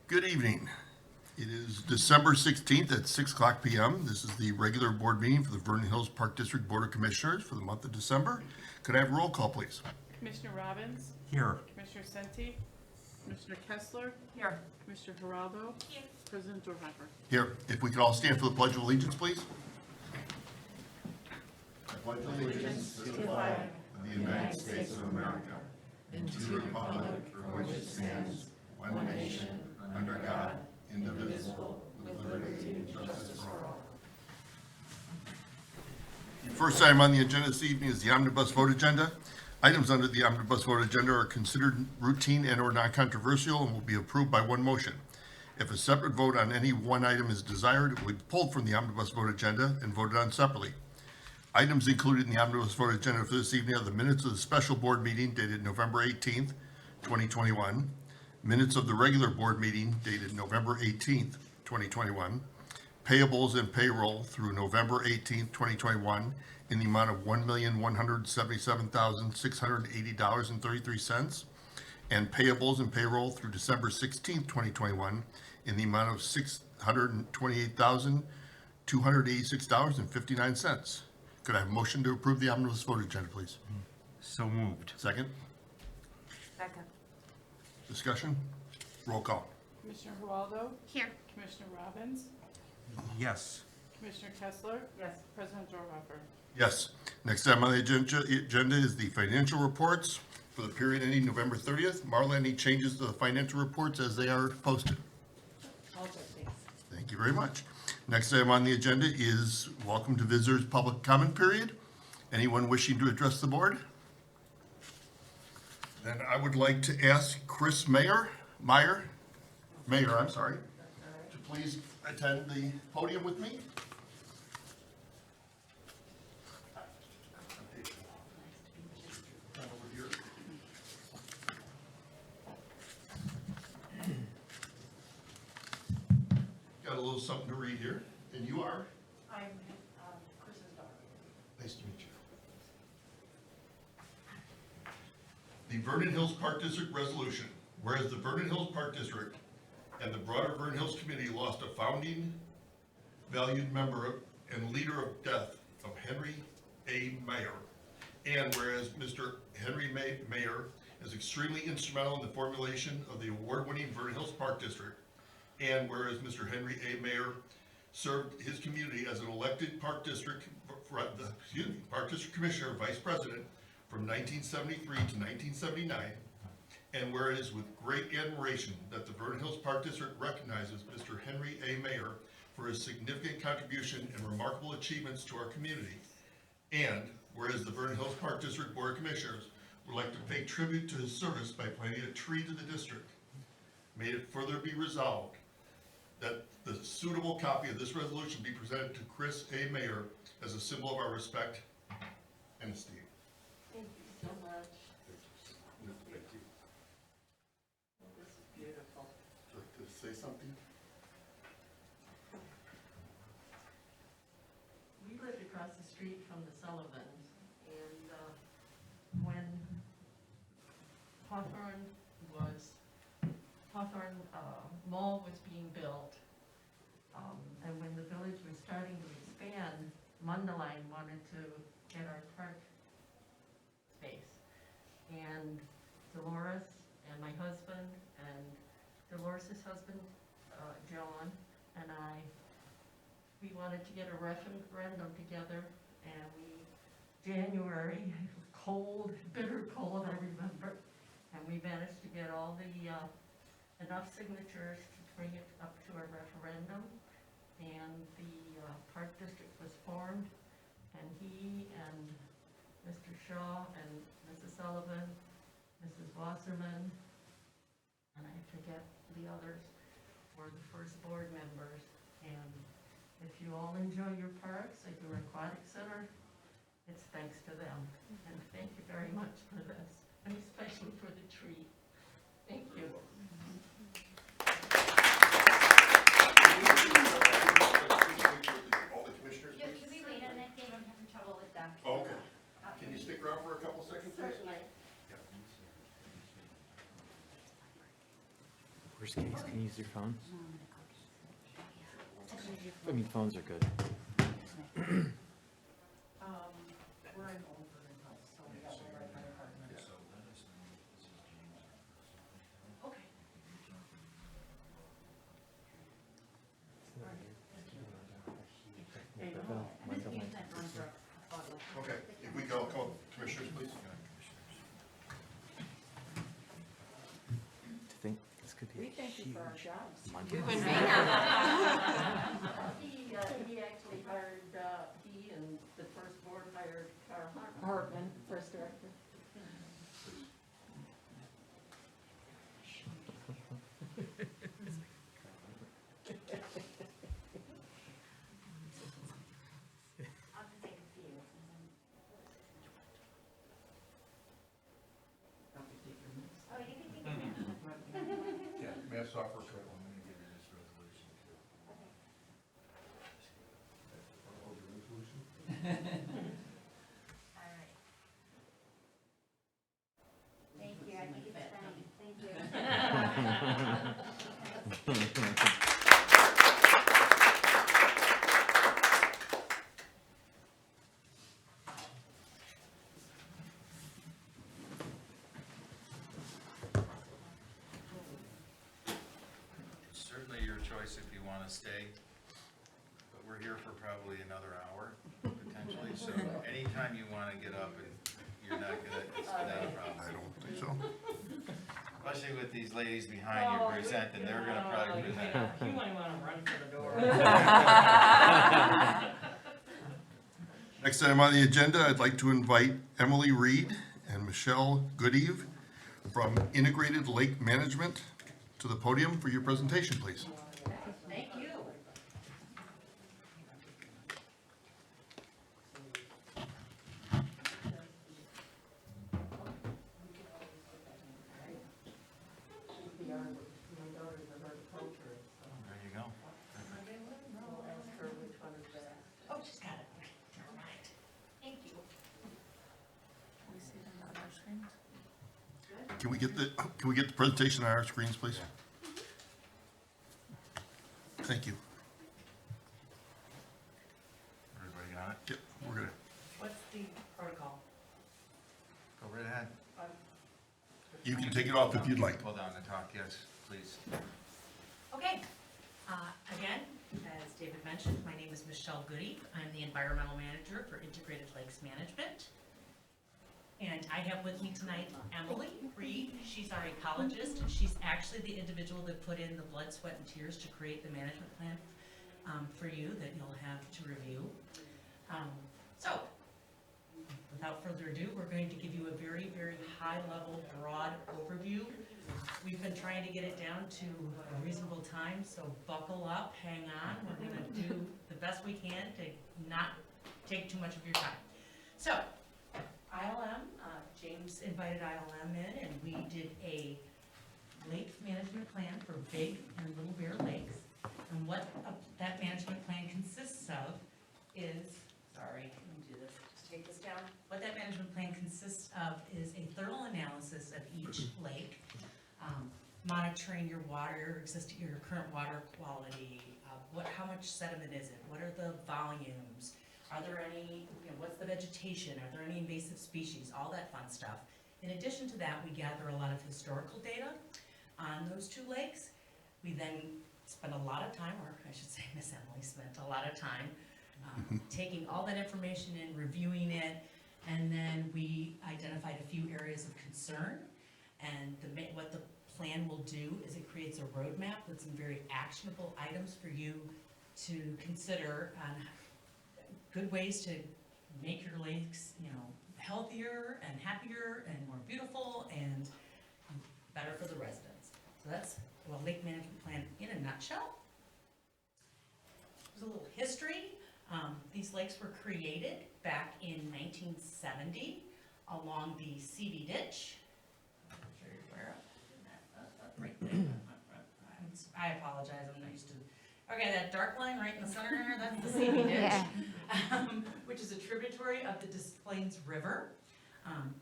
Good evening. It is December 16th at 6 o'clock p.m. This is the regular board meeting for the Vernon Hills Park District Board of Commissioners for the month of December. Could I have a roll call, please? Commissioner Robbins? Here. Commissioner Senti? Commissioner Kessler? Here. Commissioner Geraldo? Here. President Dorheimer? Here, if we could all stand for the Pledge of Allegiance, please. I pledge allegiance to the flag of the United States of America and to the republic for which it stands, one nation, under God, indivisible, with liberty and justice for all. The first item on the agenda this evening is the omnibus vote agenda. Items under the omnibus vote agenda are considered routine and/or non-controversial and will be approved by one motion. If a separate vote on any one item is desired, it will be pulled from the omnibus vote agenda and voted on separately. Items included in the omnibus vote agenda for this evening are the minutes of the special board meeting dated November 18th, 2021, minutes of the regular board meeting dated November 18th, 2021, payables and payroll through November 18th, 2021 in the amount of $1,177,680.33, and payables and payroll through December 16th, 2021 in the amount of $628,286.59. Could I have a motion to approve the omnibus vote agenda, please? So moved. Second? Second. Discussion? Roll call. Commissioner Geraldo? Here. Commissioner Robbins? Yes. Commissioner Kessler? Yes. President Dorheimer? Yes. Next item on the agenda is the financial reports for the period ending November 30th. Marla, any changes to the financial reports as they are posted? All good, thanks. Thank you very much. Next item on the agenda is welcome to visitors' public comment period. Anyone wishing to address the board? Then I would like to ask Chris Mayer, to please attend the podium with me. Over here. Got a little something to read here, and you are? I'm Chris's daughter. Nice to meet you. The Vernon Hills Park District resolution. Whereas the Vernon Hills Park District and the broader Vernon Hills community lost a founding, valued member and leader of death of Henry A. Mayer. And whereas Mr. Henry Mayer is extremely instrumental in the formulation of the award-winning Vernon Hills Park District. And whereas Mr. Henry A. Mayer served his community as an elected Park District Commissioner, Vice President from 1973 to 1979. And whereas with great admiration that the Vernon Hills Park District recognizes Mr. Henry A. Mayer for his significant contribution and remarkable achievements to our community. And whereas the Vernon Hills Park District Board of Commissioners would like to pay tribute to his service by planting a tree to the district. May it further be resolved that the suitable copy of this resolution be presented to Chris A. Mayer as a symbol of our respect and esteem. Thank you so much. Thank you. This is beautiful. Would you like to say something? We lived across the street from the Sullivans, and when Hawthorne Mall was being built, and when the village was starting to expand, Mundelein wanted to get our park space. And Dolores and my husband and Dolores' husband, John, and we wanted to get a referendum together, and January, cold, bitter cold, I remember, and we managed to get all the, enough signatures to bring it up to a referendum, and the Park District was formed, and he and Mr. Shaw and Mrs. Sullivan, Mrs. Wasserman, and I forget the others, were the first board members. And if you all enjoy your parks, like your aquatic center, it's thanks to them. And thank you very much for this, and especially for the tree. Thank you. All the commissioners, Yeah, please? can we wait on that, Dave? I'm having trouble with that. Oh, okay. Can you stick around for a couple seconds, please? Certainly. Yeah. Worst case, can you use your phone? I mean, phones are good. We're in over in house, so we got one right by our apartment. Okay. Okay, if we go, come up, commissioners, please. To think this could be We a thank you for our jobs. Monday. He actually hired, he and the first board hired Carl Hartman, first director. I'll just take a few. Oh, you can take a Yeah, mass offer code, I'm gonna give you this resolution too. All right. Thank you, I think it's fine, thank you. Certainly your choice if you want to stay, but we're here for probably another hour potentially, so anytime you want to get up and you're not gonna, it's not a problem. I don't think so. Especially with these ladies behind you presenting, they're gonna probably present. You might wanna run for the door. Next item on the agenda, I'd like to invite Emily Reed and Michelle Goodeve from Integrated Lake Management to the podium for your presentation, please. Thank you. There you go. We'll ask her which one is that. Oh, she's got it. Never mind. Thank you. Can we get the presentation on our screens, please? Thank you. Everybody got it? Yep, we're good. What's the protocol? Go right ahead. You can take it off if you'd like. Hold on to talk, yes, please. Okay, again, as David mentioned, my name is Michelle Goody. I'm the Environmental Manager for Integrated Lakes Management. And I have with me tonight Emily Reed. She's our ecologist, and she's actually the individual that put in the blood, sweat, and tears to create the management plan for you that you'll have to review. So, without further ado, we're going to give you a very, very high-level, broad overview. We've been trying to get it down to a reasonable time, so buckle up, hang on. We're gonna do the best we can to not take too much of your time. So, ILM, James invited ILM in, and we did a lake management plan for Big and Little Bear Lakes. And what that management plan consists of is, sorry, let me do this, just take this down. What that management plan consists of is a thorough analysis of each lake, monitoring your water, your current water quality, how much sediment is it, what are the volumes, are there any, what's the vegetation, are there any invasive species, all that fun stuff. In addition to that, we gather a lot of historical data on those two lakes. We then spend a lot of time, or I should say Miss Emily spent a lot of time taking all that information and reviewing it, and then we identified a few areas of concern, and what the plan will do is it creates a roadmap with some very actionable items for you to consider on good ways to make your lakes, healthier and happier and more beautiful and better for the residents. So that's a lake management plan in a nutshell. There's a little history. These lakes were created back in 1970 along the CV ditch. I'm sure you're aware of. Right there. I apologize, I'm not used to. Okay, that dark line right in the center here, that's the CV ditch, which is a tributary of the Des Plaines River.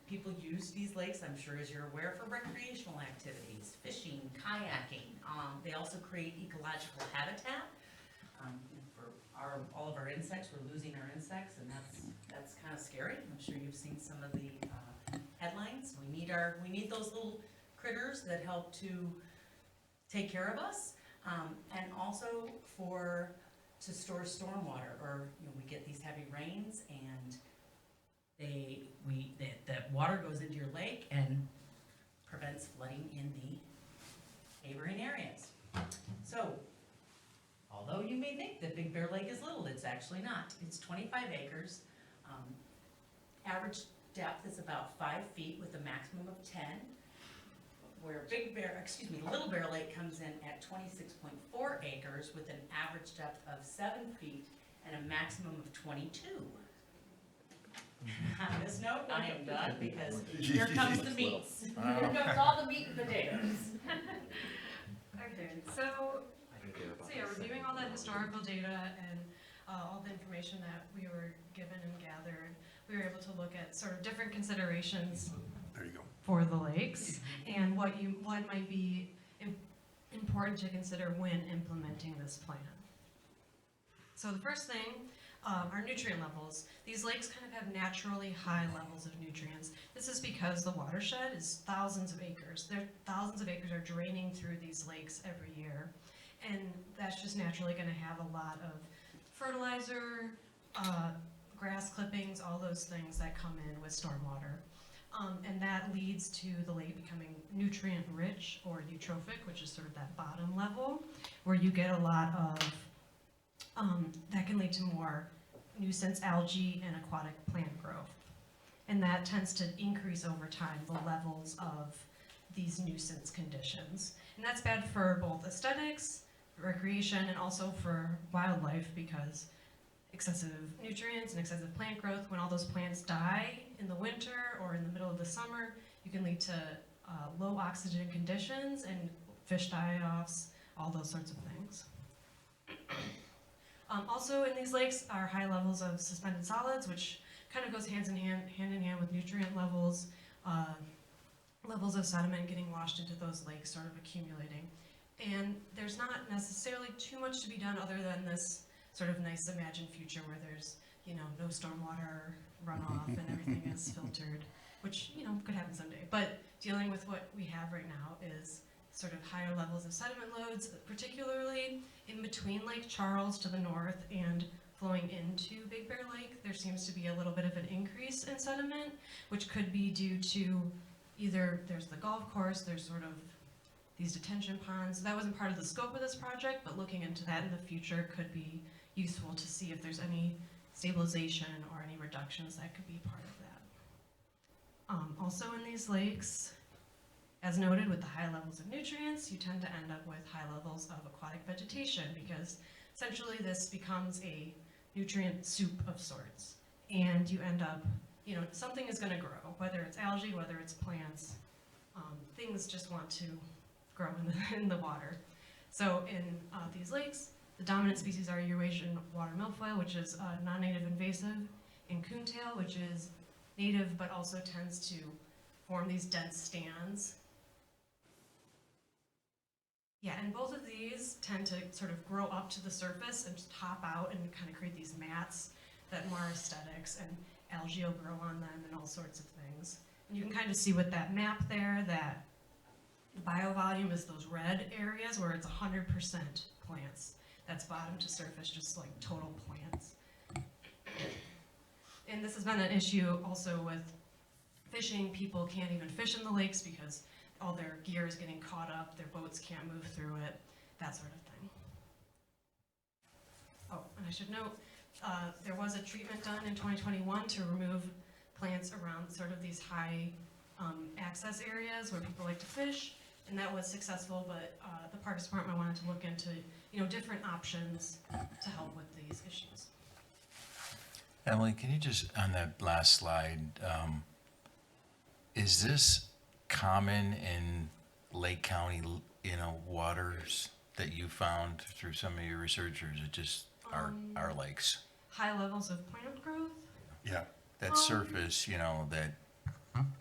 People use these lakes, I'm sure as you're aware, for recreational activities, fishing, kayaking, They also create ecological habitat. For all of our insects, we're losing our insects, and that's kind of scary. I'm sure you've seen some of the headlines. We need those little critters that help to take care of us, and also to store stormwater, or we get these heavy rains and the water goes into your lake and prevents flooding in the neighboring areas. So, although you may think that Big Bear Lake is little, it's actually not. It's 25 acres. Average depth is about 5 feet with a maximum of 10. Where Little Bear Lake comes in at 26.4 acres with an average depth of 7 feet and a maximum of 22. On this note, I am done because here comes the meats. Here comes all the meat and potatoes. Okay, so yeah, reviewing all that historical data and all the information that we were given and gathered, we were able to look at sort of different considerations There you go. for the lakes and what might be important to consider when implementing this plan. So the first thing are nutrient levels. These lakes kind of have naturally high levels of nutrients. This is because the watershed is thousands of acres. Thousands of acres are draining through these lakes every year, and that's just naturally going to have a lot of fertilizer, grass clippings, all those things that come in with stormwater. And that leads to the lake becoming nutrient rich or eutrophic, which is sort of that bottom level, where you get a lot of, that can lead to more nuisance algae and aquatic plant growth. And that tends to increase over time the levels of these nuisance conditions. And that's bad for both aesthetics, recreation, and also for wildlife, because excessive nutrients and excessive plant growth, when all those plants die in the winter or in the middle of the summer, you can lead to low oxygen conditions and fish die-offs, all those sorts of things. Also in these lakes are high levels of suspended solids, which kind of goes hand in hand with nutrient levels, levels of sediment getting washed into those lakes, sort of accumulating. And there's not necessarily too much to be done other than this sort of nice imagined future where there's, no stormwater runoff and everything is filtered, which, could happen someday. But dealing with what we have right now is sort of higher levels of sediment loads, particularly in between Lake Charles to the north and flowing into Big Bear Lake. There seems to be a little bit of an increase in sediment, which could be due to either there's the golf course, there's sort of these detention ponds. That wasn't part of the scope of this project, but looking into that in the future could be useful to see if there's any stabilization or any reductions that could be part of that. Also in these lakes, as noted, with the high levels of nutrients, you tend to end up with high levels of aquatic vegetation because essentially this becomes a nutrient soup of sorts. And you end up, something is going to grow, whether it's algae, whether it's plants. Things just want to grow in the water. So in these lakes, the dominant species are Eurasian water milfoil, which is non-native invasive, and coontail, which is native but also tends to form these dense stands. Yeah, and both of these tend to sort of grow up to the surface and just top out and kind of create these mats that mar aesthetics, and algae will grow on them and all sorts of things. And you can kind of see with that map there that the biovolume is those red areas where it's 100% plants. That's bottom to surface, just like total plants. And this has been an issue also with fishing. People can't even fish in the lakes because all their gear is getting caught up, their boats can't move through it, that sort of thing. Oh, and I should note, there was a treatment done in 2021 to remove plants around sort of these high access areas where people like to fish, and that was successful, but the Parks Department wanted to look into different options to help with these issues. Emily, can you just, on that last slide, is this common in Lake County, waters that you found through some of your research, or is it just our lakes? High levels of plant growth? Yeah. That surface, that,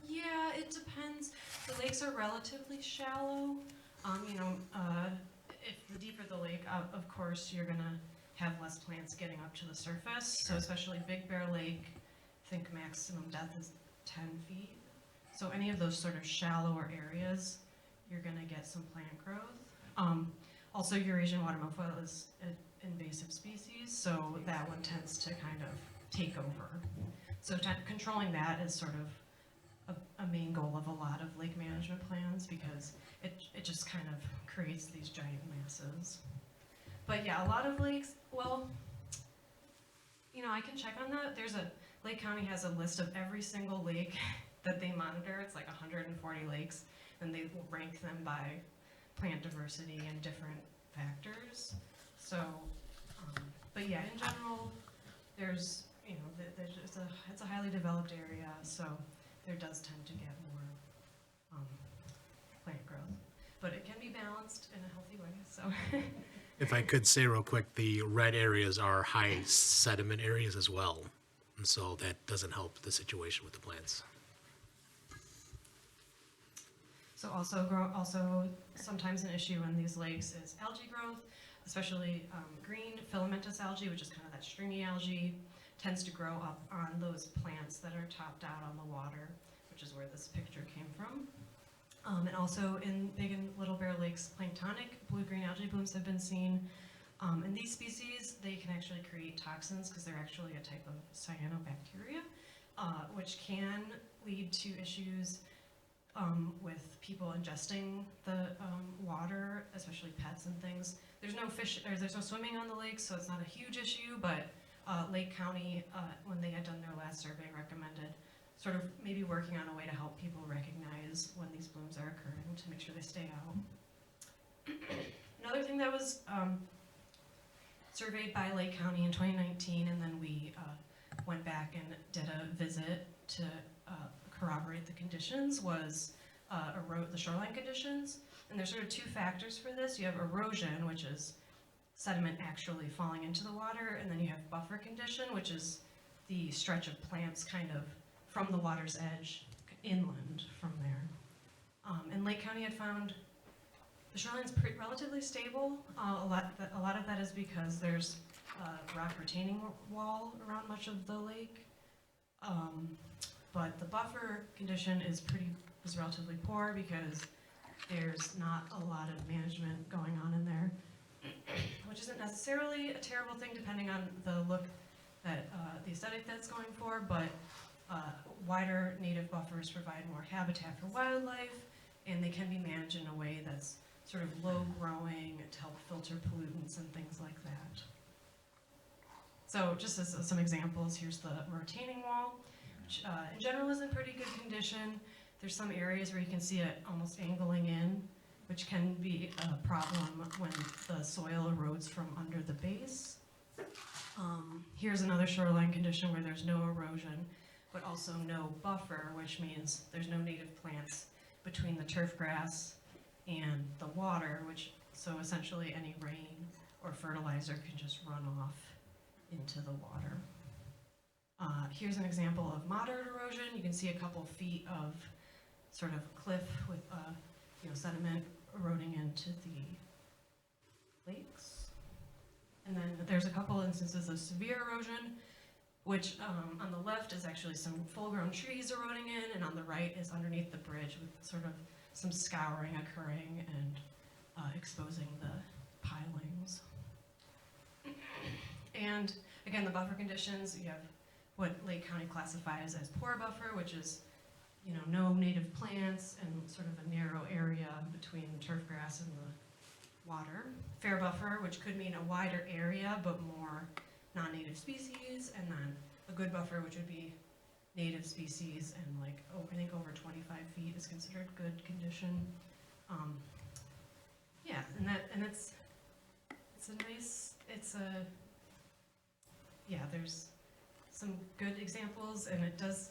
Yeah, it depends. The lakes are relatively shallow, If the deeper the lake, of course, you're gonna have less plants getting up to the surface. So especially Big Bear Lake, I think maximum depth is 10 feet. So any of those sort of shallower areas, you're gonna get some plant growth. Also, Eurasian water milfoil is an invasive species, so that one tends to kind of take over. So controlling that is sort of a main goal of a lot of lake management plans, because it just kind of creates these giant masses. But yeah, a lot of lakes, well, I can check on that. Lake County has a list of every single lake that they monitor. It's like 140 lakes, and they will rank them by plant diversity and different factors. So, but yeah, in general, there's, it's a highly developed area, so there does tend to get more plant growth. But it can be balanced in a healthy way, so. If I could say real quick, the red areas are high sediment areas as well. And so that doesn't help the situation with the plants. So also sometimes an issue in these lakes is algae growth, especially green filamentous algae, which is kind of that stringy algae, tends to grow up on those plants that are topped out on the water, which is where this picture came from. And also in Big and Little Bear Lakes, planktonic blue-green algae blooms have been seen. And these species, they can actually create toxins because they're actually a type of cyanobacteria, which can lead to issues with people ingesting the water, especially pets and things. There's no there's no swimming on the lake, so it's not a huge issue, but Lake County, when they had done their last survey, recommended sort of maybe working on a way to help people recognize when these blooms are occurring to make sure they stay out. Another thing that was surveyed by Lake County in 2019, and then we went back and did a visit to corroborate the conditions, was the shoreline conditions. And there's sort of two factors for this. You have erosion, which is sediment actually falling into the water, and then you have buffer condition, which is the stretch of plants kind of from the water's edge inland from there. And Lake County had found the shoreline's relatively stable. A lot of that is because there's a rock retaining wall around much of the lake. But the buffer condition is relatively poor because there's not a lot of management going on in there, which isn't necessarily a terrible thing depending on the look that the aesthetic that's going for, but wider native buffers provide more habitat for wildlife, and they can be managed in a way that's sort of low growing to help filter pollutants and things like that. So just as some examples, here's the retaining wall, which in general is in pretty good condition. There's some areas where you can see it almost angling in, which can be a problem when the soil erodes from under the base. Here's another shoreline condition where there's no erosion, but also no buffer, which means there's no native plants between the turf grass and the water, so essentially any rain or fertilizer can just run off into the water. Here's an example of moderate erosion. You can see a couple feet of sort of cliff with sediment eroding into the lakes. And then there's a couple instances of severe erosion, which on the left is actually some full-grown trees eroding in, and on the right is underneath the bridge with sort of some scouring occurring and exposing the pilings. And again, the buffer conditions, you have what Lake County classifies as poor buffer, which is no native plants and sort of a narrow area between turf grass and the water. Fair buffer, which could mean a wider area but more non-native species, and then a good buffer, which would be native species and I think over 25 feet is considered good condition. There's some good examples, and it does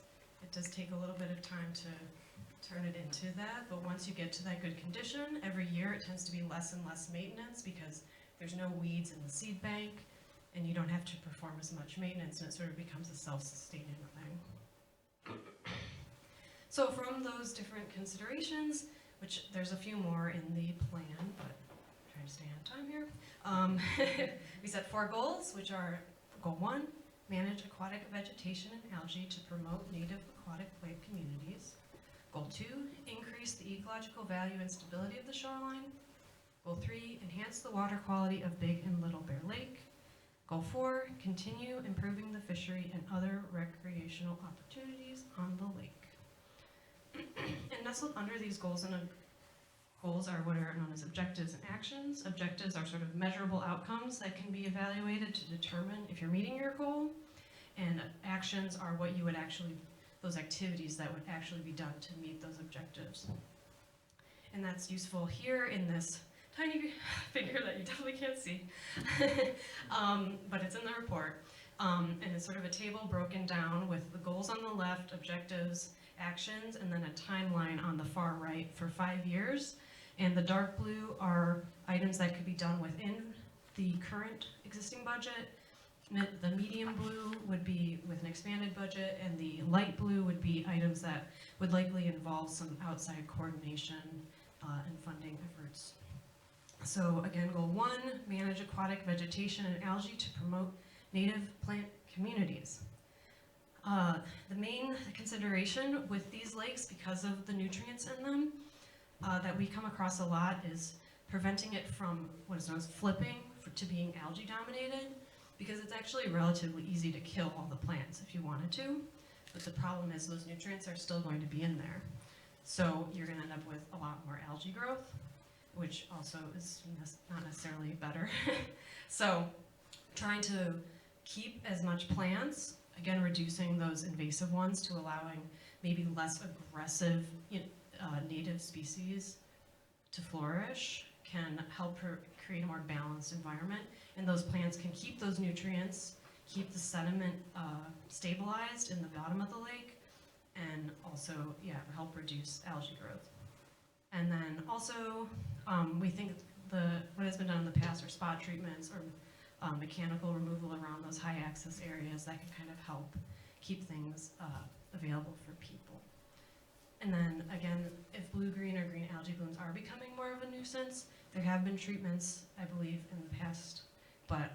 take a little bit of time to turn it into that, but once you get to that good condition, every year it tends to be less and less maintenance because there's no weeds in the seed bank, and you don't have to perform as much maintenance, and it sort of becomes a self-sustaining thing. So from those different considerations, which there's a few more in the plan, but I'm trying to stay on time here. We set 4 goals, which are goal 1, manage aquatic vegetation and algae to promote native aquatic plant communities. Goal 2, increase the ecological value and stability of the shoreline. Goal 3, enhance the water quality of Big and Little Bear Lake. Goal 4, continue improving the fishery and other recreational opportunities on the lake. And nestled under these goals are what are known as objectives and actions. Objectives are sort of measurable outcomes that can be evaluated to determine if you're meeting your goal. And actions are what you would actually, those activities that would actually be done to meet those objectives. And that's useful here in this tiny figure that you definitely can't see, but it's in the report. And it's sort of a table broken down with the goals on the left, objectives, actions, and then a timeline on the far right for 5 years. And the dark blue are items that could be done within the current existing budget. The medium blue would be with an expanded budget, and the light blue would be items that would likely involve some outside coordination and funding efforts. So again, goal 1, manage aquatic vegetation and algae to promote native plant communities. The main consideration with these lakes, because of the nutrients in them, that we come across a lot is preventing it from what is known as flipping to being algae dominated, because it's actually relatively easy to kill all the plants if you wanted to, but the problem is those nutrients are still going to be in there. So you're going to end up with a lot more algae growth, which also is not necessarily better. So trying to keep as much plants, again reducing those invasive ones to allowing maybe less aggressive native species to flourish can help create a more balanced environment. And those plants can keep those nutrients, keep the sediment stabilized in the bottom of the lake, and also, help reduce algae growth. And then also, we think what has been done in the past are spot treatments or mechanical removal around those high access areas that can kind of help keep things available for people. And then again, if blue-green or green algae blooms are becoming more of a nuisance, there have been treatments, I believe, in the past, but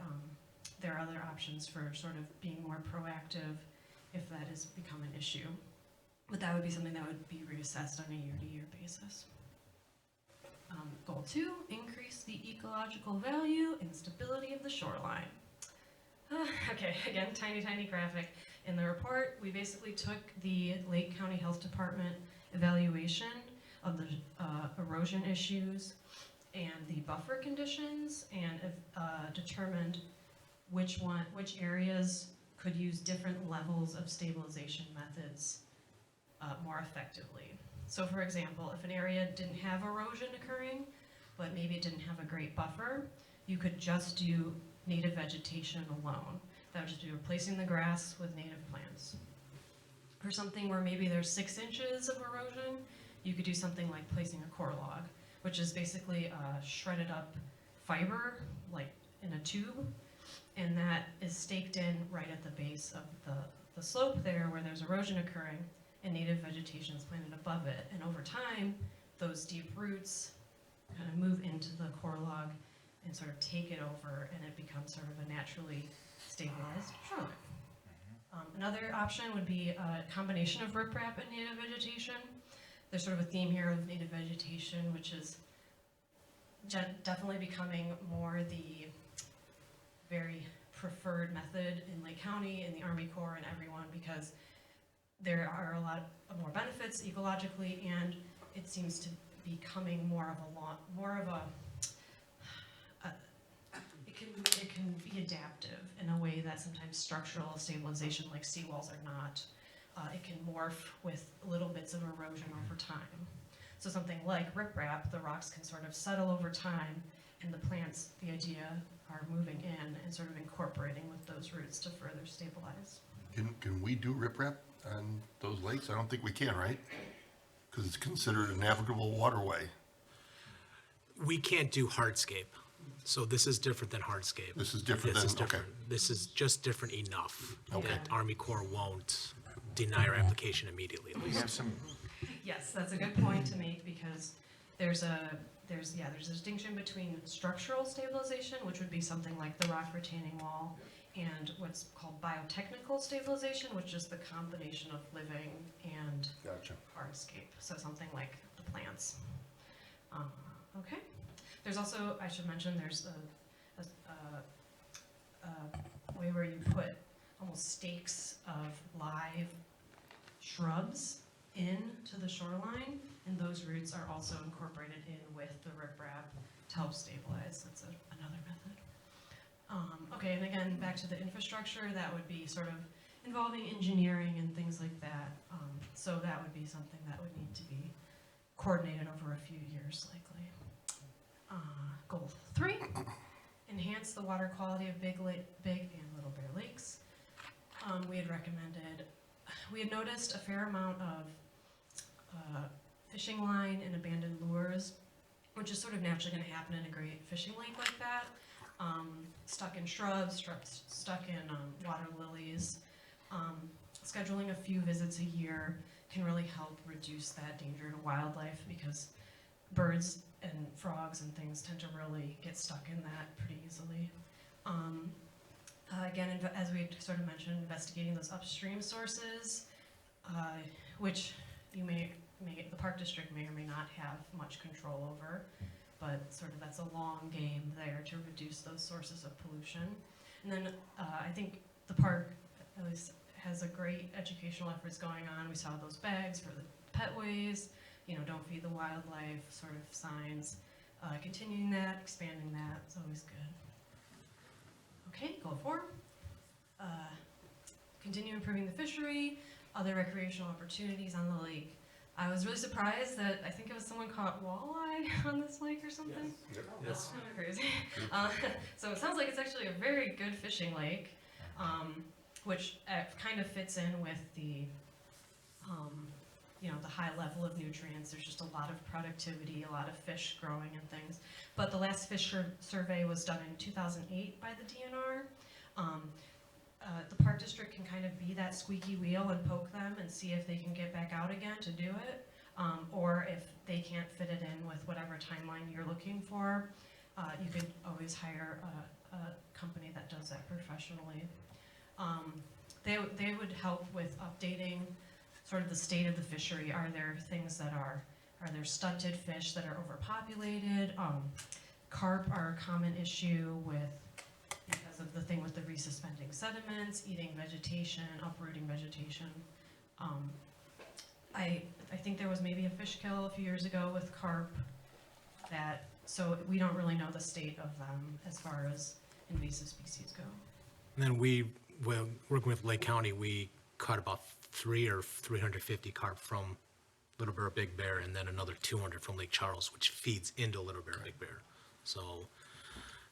there are other options for sort of being more proactive if that has become an issue. But that would be something that would be reassessed on a year-to-year basis. Goal 2, increase the ecological value and stability of the shoreline. Okay, again, tiny graphic. In the report, we basically took the Lake County Health Department evaluation of the erosion issues and the buffer conditions, and determined which areas could use different levels of stabilization methods more effectively. So for example, if an area didn't have erosion occurring, but maybe it didn't have a great buffer, you could just do native vegetation alone. That would just be replacing the grass with native plants. For something where maybe there's 6 inches of erosion, you could do something like placing a core log, which is basically a shredded up fiber, like in a tube, and that is staked in right at the base of the slope there where there's erosion occurring, and native vegetation is planted above it. And over time, those deep roots kind of move into the core log and sort of take it over, and it becomes sort of a naturally stabilized shoreline. Another option would be a combination of riprap and native vegetation. There's sort of a theme here of native vegetation, which is definitely becoming more the very preferred method in Lake County, in the Army Corps, and everyone, because there are a lot more benefits ecologically, and it seems to be becoming more of a it can be adaptive in a way that sometimes structural stabilization like seawalls are not. It can morph with little bits of erosion over time. So something like riprap, the rocks can sort of settle over time, and the plants, the idea, are moving in and sort of incorporating with those roots to further stabilize. Can we do riprap on those lakes? I don't think we can, right? Because it's considered a navigable waterway. We can't do hardscape. So this is different than hardscape. This is different This is than, okay. different. This is just different enough Okay. that Army Corps won't deny our application immediately. At We least. have some, Yes, that's a good point to make, because There's a distinction between structural stabilization, which would be something like the rock retaining wall, and what's called biotechnical stabilization, which is the combination of living and Gotcha. hardscape. So something like the plants. Okay. There's also, I should mention, there's a way where you put almost stakes of live shrubs into the shoreline, and those roots are also incorporated in with the riprap to help stabilize. That's another method. Okay, and again, back to the infrastructure, that would be sort of involving engineering and things like that. So that would be something that would need to be coordinated over a few years, likely. Goal 3, enhance the water quality of Big and Little Bear Lakes. We had noticed a fair amount of fishing line and abandoned lures, which is sort of naturally going to happen in a great fishing lake like that. Stuck in shrubs, stuck in water lilies. Scheduling a few visits a year can really help reduce that danger to wildlife, because birds and frogs and things tend to really get stuck in that pretty easily. Again, as we sort of mentioned, investigating those upstream sources, which the park district may or may not have much control over, but sort of that's a long game there to reduce those sources of pollution. And then I think the park at least has a great educational efforts going on. We saw those bags for the petways, don't feed the wildlife sort of signs. Continuing that, expanding that, it's always good. Okay, goal 4. Continue improving the fishery, other recreational opportunities on the lake. I was really surprised that I think it was someone caught walleye on this lake or something. Yes. That's kind of crazy. So it sounds like it's actually a very good fishing lake, which kind of fits in with the the high level of nutrients. There's just a lot of productivity, a lot of fish growing and things. But the last fish survey was done in 2008 by the DNR. The park district can kind of be that squeaky wheel and poke them and see if they can get back out again to do it, or if they can't fit it in with whatever timeline you're looking for. You could always hire a company that does that professionally. They would help with updating sort of the state of the fishery. Are there things that are there stunted fish that are overpopulated? Carp are a common issue because of the thing with the resuspending sediments, eating vegetation, uprooting vegetation. I think there was maybe a fish kill a few years ago with carp, so we don't really know the state of them as far as invasive species go. And then working with Lake County, we caught about 350 carp from Little Bear, Big Bear, and then another 200 from Lake Charles, which feeds into Little Bear, Big Bear. So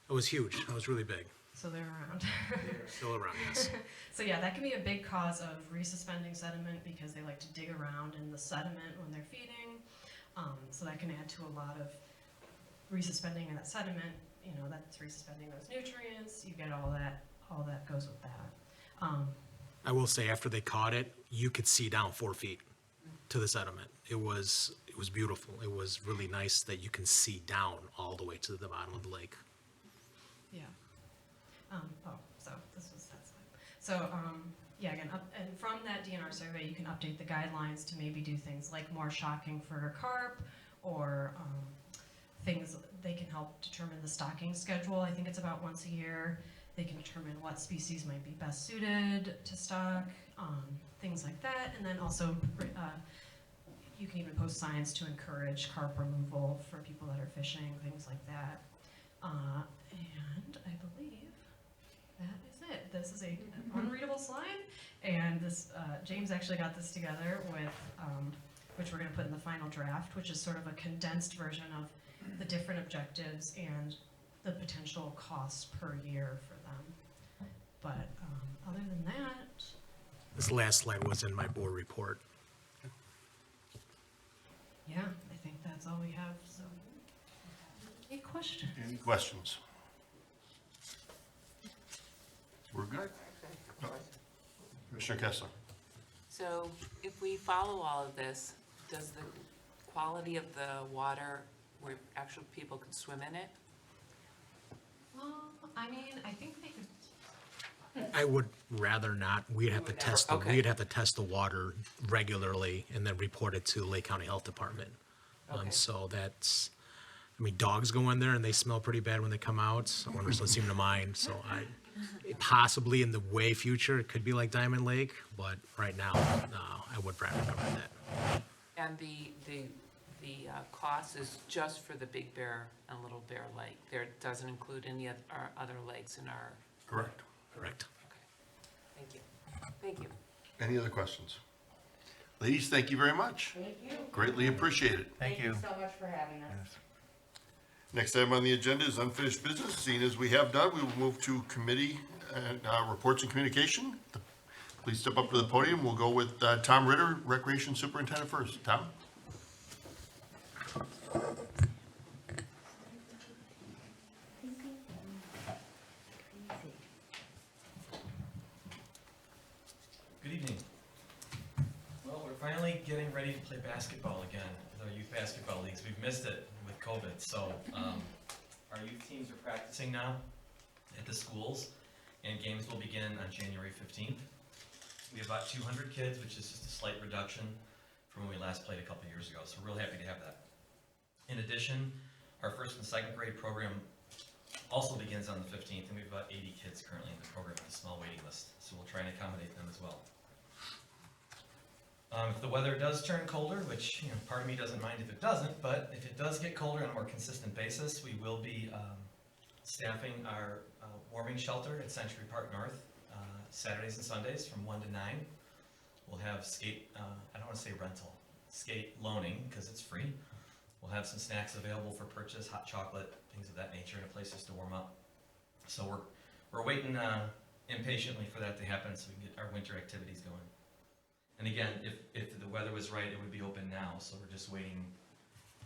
it was huge. It was really big. So they're around. They're still around, yes. So yeah, that can be a big cause of resuspending sediment because they like to dig around in the sediment when they're feeding. So that can add to a lot of resuspending in that sediment. That's resuspending those nutrients. You get all that goes with that. I will say, after they caught it, you could see down 4 feet to the sediment. It was beautiful. It was really nice that you can see down all the way to the bottom of the lake. Yeah. So this was that slide. So yeah, again, and from that DNR survey, you can update the guidelines to maybe do things like more shocking for carp, or things they can help determine the stocking schedule. I think it's about once a year. They can determine what species might be best suited to stock, things like that. And then also, you can even post signs to encourage carp removal for people that are fishing, things like that. And I believe that is it. This is an unreadable slide, and this James actually got this together with, which we're going to put in the final draft, which is sort of a condensed version of the different objectives and the potential costs per year for them. But other than that, This last slide was in my board report. yeah, I think that's all we have. So, any questions? Any questions? We're good? Commissioner Kessler? So if we follow all of this, does the quality of the water where actual people could swim in it? I mean, I think they could. I would rather not. We'd have to would never- test the, okay. we'd have to test the water regularly and then report it to Lake County Health Department. Okay. So that's, I mean, dogs go in there and they smell pretty bad when they come out. Owners don't seem to mind, so possibly in the way future, it could be like Diamond Lake, but right now, no, I would rather recommend that. And the cost is just for the Big Bear and Little Bear Lake? There doesn't include any of our other lakes in our, Correct. Correct. thank you. Thank you. Any other questions? Ladies, thank you very much. Thank you. Greatly appreciated. Thank you. so much for having us. Next item on the agenda is unfinished business. Seeing as we have done, we will move to committee and reports and communication. Please step up to the podium. We'll go with Tom Ritter, Recreation Superintendent first. Tom? Good evening. Well, we're finally getting ready to play basketball again with our youth basketball leagues. We've missed it with COVID, so our youth teams are practicing now at the schools, and games will begin on January 15th. We have about 200 kids, which is just a slight reduction from when we last played a couple years ago, so we're real happy to have that. In addition, our first and second grade program also begins on the 15th, and we have about 80 kids currently in the program with a small waiting list, so we'll try and accommodate them as well. If the weather does turn colder, which part of me doesn't mind if it doesn't, but if it does get colder on a more consistent basis, we will be staffing our warming shelter at Century Park North Saturdays and Sundays from 1 to 9. We'll have skate, I don't want to say rental, skate loaning because it's free. We'll have some snacks available for purchase, hot chocolate, things of that nature, and a place just to warm up. So we're waiting impatiently for that to happen so we can get our winter activities going. And again, if the weather was right, it would be open now, so we're just waiting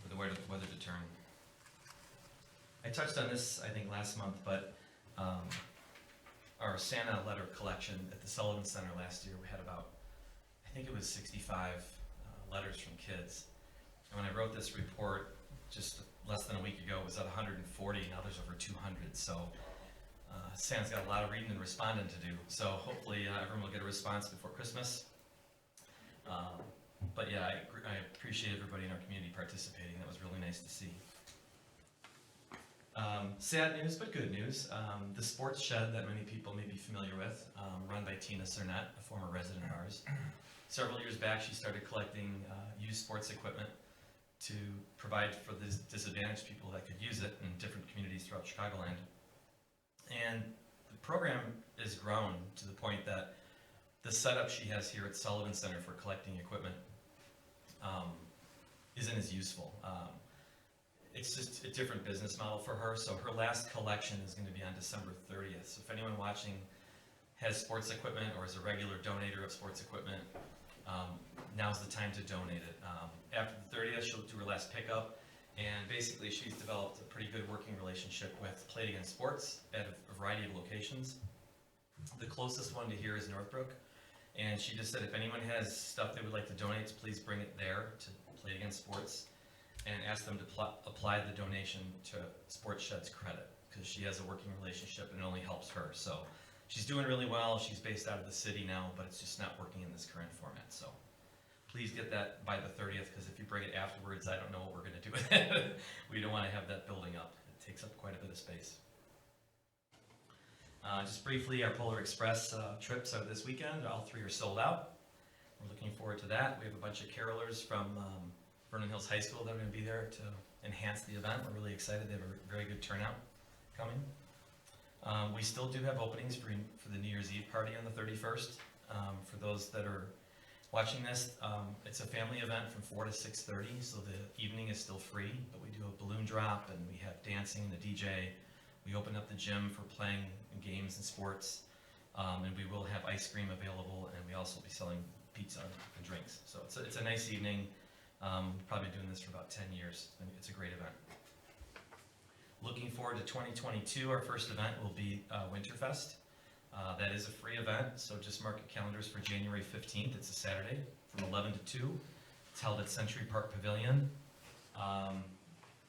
for the weather to turn. I touched on this, I think, last month, but our Santa letter collection at the Sullivan Center last year, we had about, I think it was 65 letters from kids. And when I wrote this report just less than a week ago, it was at 140, now there's over 200, so Santa's got a lot of reading and responding to do. So hopefully everyone will get a response before Christmas. But yeah, I appreciate everybody in our community participating. That was really nice to see. Sad news, but good news. The sports shed that many people may be familiar with, run by Tina Cernette, a former resident of ours. Several years back, she started collecting used sports equipment to provide for the disadvantaged people that could use it in different communities throughout Chicagoland. And the program has grown to the point that the setup she has here at Sullivan Center for collecting equipment isn't as useful. It's just a different business model for her. So her last collection is going to be on December 30th. So if anyone watching has sports equipment or is a regular donator of sports equipment, now's the time to donate it. After the 30th, she'll do her last pickup. And basically, she's developed a pretty good working relationship with Play Against Sports at a variety of locations. The closest one to here is Northbrook. And she just said if anyone has stuff they would like to donate, please bring it there to Play Against Sports and ask them to apply the donation to Sports Shed's credit because she has a working relationship and it only helps her. So she's doing really well. She's based out of the city now, but it's just not working in this current format. So please get that by the 30th because if you bring it afterwards, I don't know what we're going to do with it. We don't want to have that building up. It takes up quite a bit of space. Just briefly, our Polar Express trips are this weekend. All 3 are sold out. We're looking forward to that. We have a bunch of carolers from Vernon Hills High School that are going to be there to enhance the event. We're really excited. They have a very good turnout coming. We still do have openings for the New Year's Eve party on the 31st. For those that are watching this, it's a family event from 4 to 6:30, so the evening is still free, but we do a balloon drop and we have dancing and the DJ. We open up the gym for playing games and sports, and we will have ice cream available, and we also will be selling pizza and drinks. So it's a nice evening. Probably doing this for about 10 years. It's a great event. Looking forward to 2022. Our first event will be Winterfest. That is a free event, so just mark your calendars for January 15th. It's a Saturday from 11 to 2. It's held at Century Park Pavilion.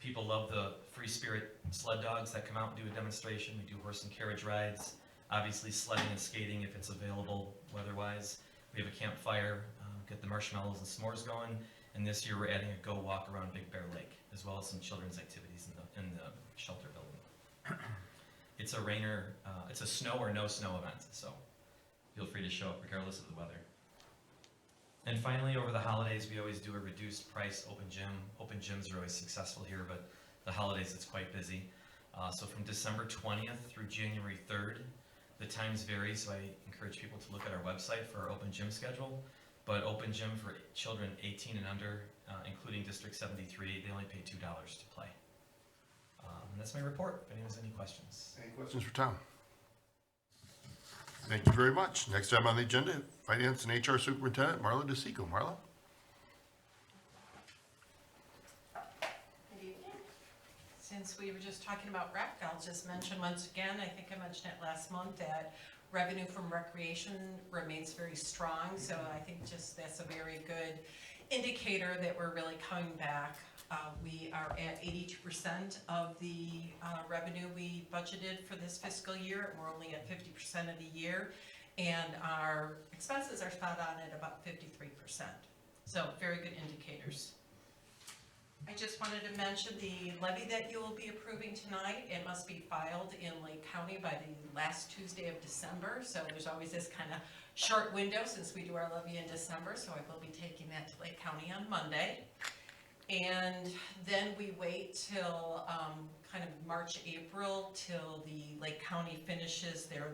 People love the free spirit sled dogs that come out and do a demonstration. We do horse and carriage rides, obviously sledding and skating if it's available weather-wise. We have a campfire, get the marshmallows and s'mores going, and this year we're adding a go walk around Big Bear Lake, as well as some children's activities in the shelter building. It's a snow or no snow event, so feel free to show up regardless of the weather. And finally, over the holidays, we always do a reduced price open gym. Open gyms are always successful here, but the holidays it's quite busy. So from December 20th through January 3rd, the times vary, so I encourage people to look at our website for our open gym schedule. But open gym for children 18 and under, including District 73, they only pay $2 to play. And that's my report, if anyone has any questions. Any questions for Tom? Thank you very much. Next item on the agenda, Finance and HR Superintendent Marla DeSico. Marla? Good evening. Since we were just talking about rec, I'll just mention once again, I think I mentioned it last month, that revenue from recreation remains very strong. So I think just that's a very good indicator that we're really coming back. We are at 82% of the revenue we budgeted for this fiscal year. We're only at 50% of the year. And our expenses are spot on at about 53%. So very good indicators. I just wanted to mention the levy that you will be approving tonight. It must be filed in Lake County by the last Tuesday of December. So there's always this kind of short window since we do our levy in December. So I will be taking that to Lake County on Monday. And then we wait till kind of March, April, till the Lake County finishes their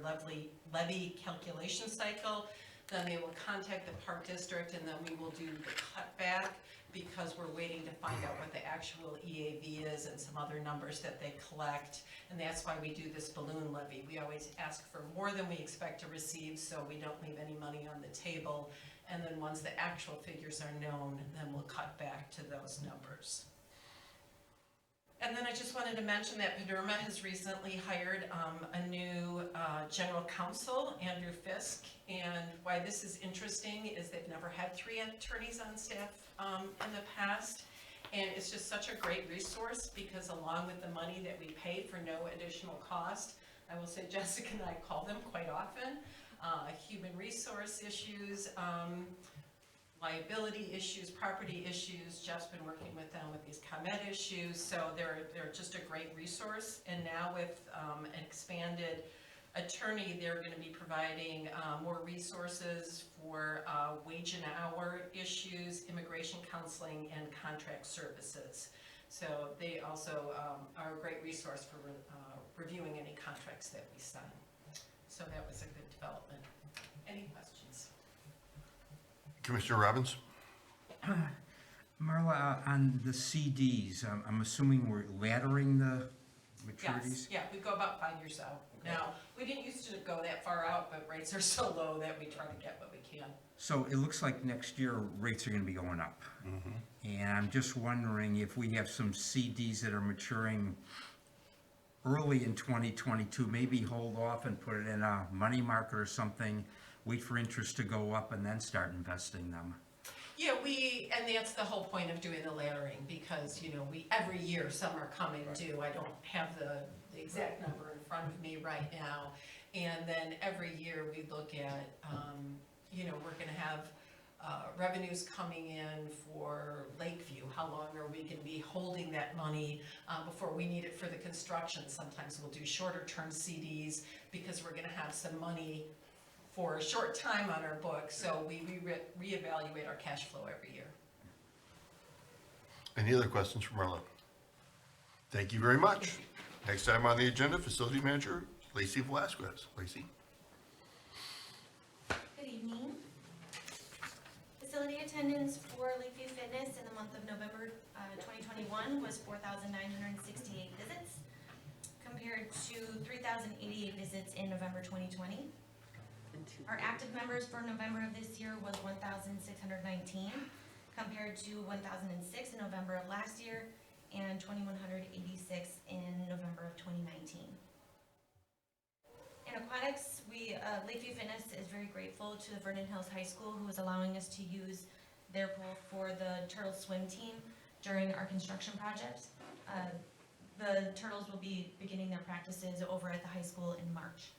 levy calculation cycle. Then they will contact the Park District, and then we will do the cutback, because we're waiting to find out what the actual EAV is and some other numbers that they collect. And that's why we do this balloon levy. We always ask for more than we expect to receive, so we don't leave any money on the table. And then once the actual figures are known, then we'll cut back to those numbers. And then I just wanted to mention that Paderma has recently hired a new general counsel, Andrew Fisk. And why this is interesting is they've never had 3 attorneys on staff in the past. And it's just such a great resource, because along with the money that we pay for no additional cost, I will say Jessica and I call them quite often, human resource issues, liability issues, property issues. Jeff's been working with them with these ComEd issues, so they're just a great resource. And now with an expanded attorney, they're going to be providing more resources for wage and hour issues, immigration counseling, and contract services. So they also are a great resource for reviewing any contracts that we sign. So that was a good development. Any questions? Commissioner Robbins? Marla, on the CDs, I'm assuming we're laddering the maturities? Yes, yeah, we go about 5 years out. Okay. Now, we didn't used to go that far out, but rates are so low that we try to get what we can. So it looks like next year rates are gonna be going up. And I'm just wondering if we have some CDs that are maturing early in 2022, maybe hold off and put it in a money market or something, wait for interest to go up and then start investing them. Yeah, and that's the whole point of doing the laddering, because, you know, every year some are coming due. I don't have the exact number in front of me right now. And then every year we look at, you know, we're gonna have revenues coming in for Lakeview. How long are we gonna be holding that money before we need it for the construction? Sometimes we'll do shorter term CDs because we're gonna have some money for a short time on our books, so we reevaluate our cash flow every year. Any other questions for Marla? Thank you very much. Next item on the agenda, Facility Manager Lacey Velasquez. Lacey? Good evening. Facility attendance for Lakeview Fitness in the month of November 2021 was 4,968 visits, compared to 3,088 visits in November 2020. Our active members for November of this year was 1,619, compared to 1,006 in November of last year and 2,186 in November of 2019. In aquatics, Lakeview Fitness is very grateful to the Vernon Hills High School, who is allowing us to use their pool for the turtle swim team during our construction project. The Turtles will be beginning their practices over at the high school in March.